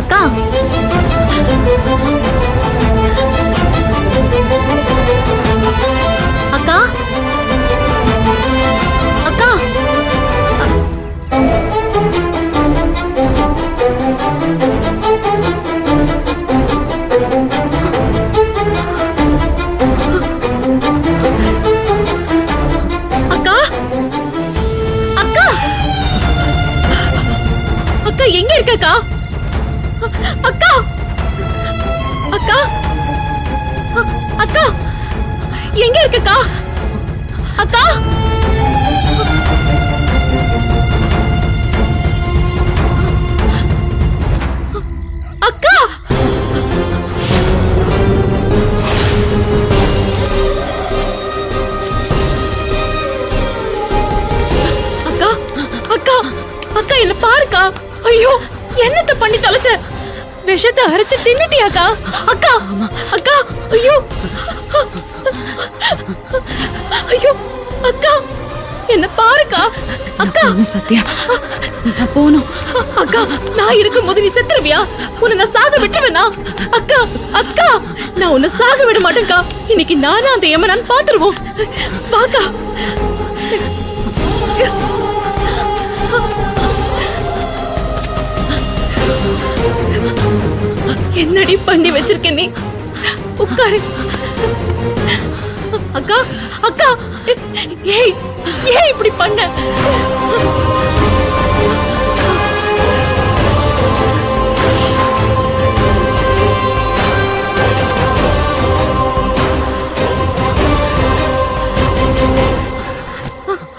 அக்கா அக்கா அக்கா அக்கா அக்கா அக்கா எங்க இருக்கக்கா? அக்கா அக்கா அக்கா எங்க இருக்கக்கா? அக்கா அக்கா அக்கா அக்கா அக்கா என்ன பாருக்கா. ஐயோ என்னத்த பண்ணி தொலைச்ச? விஷத்தை அரைச்சு தின்னுட்டியாக்கா? அக்கா அக்கா ஐயோ ஐயோ அக்கா என்ன பாருக்கா. அக்கா சத்யா நான் போணும். அக்கா நான் இருக்கும் போது நீ செத்துருவியா? உன்னை நான் சாக விட்டுருவேனா? அக்கா அக்கா நான் உன்னை சாக விட மாட்டேன்க்கா. இன்னைக்கு நானும் அந்த யமனான் பாத்துருவோம். வாக்கா. என்னடி பண்ணி வச்சிருக்க நீ? உட்காரு. அக்கா அக்கா ஏய் ஏய் இப்படி பண்ண?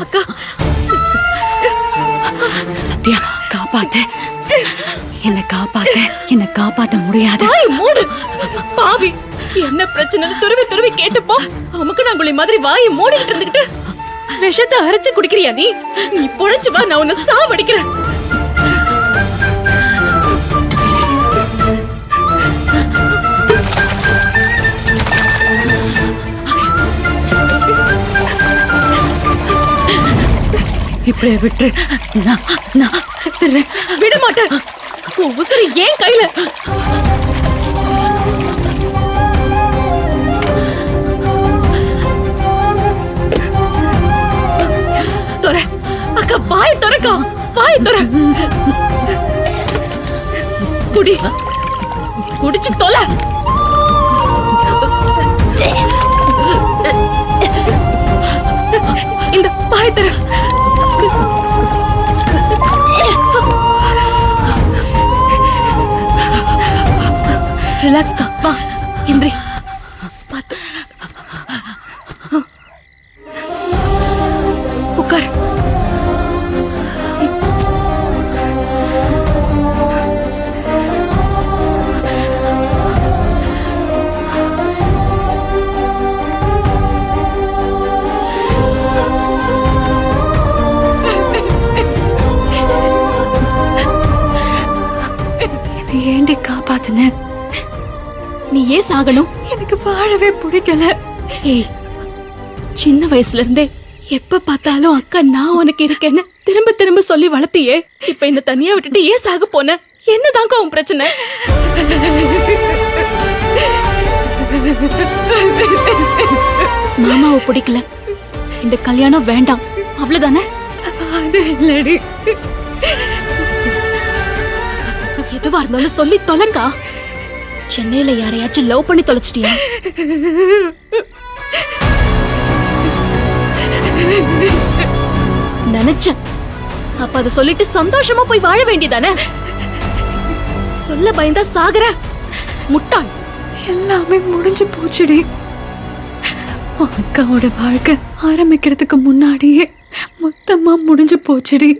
அக்கா சத்யா காப்பாத்த என்ன காப்பாத்த என்ன காப்பாத்த முடியாது. மூடு பாவி. என்ன பிரச்சனை துருவி துருவி கேட்டுப்போ அமுக்கு நாங்குளி மாதிரி வாயை மூடிட்டு இருந்துகிட்டு விஷத்தை அரைச்சு குடிக்கிறியா நீ? நீ பொழைச்சு வா, நான் உன்னை சாவடிக்கிறேன். இப்படியே விட்டு நான் செத்துறேன். விட மாட்டேன். உன் உசுறு ஏன் கையில? தொற அக்கா, வாய் தொறக்கா, வாய் தொற. குடி, குடிச்சு தொலை. இந்த வாய் தர. ரிலாக்ஸ் கா, வா இந்திரி பாத்து உட்கார். ஏண்டி காப்பாத்துன? நீ ஏன் சாகணும்? எனக்கு வாழவே பிடிக்கல. ஏய், சின்ன வயசுல இருந்தே எப்ப பார்த்தாலும் அக்கா நான் உனக்கு இருக்கேன்னு திரும்ப திரும்ப சொல்லி வளர்த்தியே. இப்ப இந்த தனியா விட்டுட்டு ஏன் சாக போன? என்னதாங்க உன் பிரச்சனை? மாமாவை பிடிக்கல, இந்த கல்யாணம் வேண்டாம், அவ்வளவுதானே? அது இல்லடி. எதுவா இருந்தாலும் சொல்லி தொலைங்கா. சென்னையில யாரையாச்சும் லவ் பண்ணி தொலைச்சிட்டியா? நினைச்சேன். அப்ப அதை சொல்லிட்டு சந்தோஷமா போய் வாழ வேண்டியதானே? சொல்ல பயந்தா சாகர முட்டாள். எல்லாமே முடிஞ்சு போச்சுடி. அக்காவோட வாழ்க்கை ஆரம்பிக்கிறதுக்கு முன்னாடியே மொத்தமா முடிஞ்சு போச்சுடி.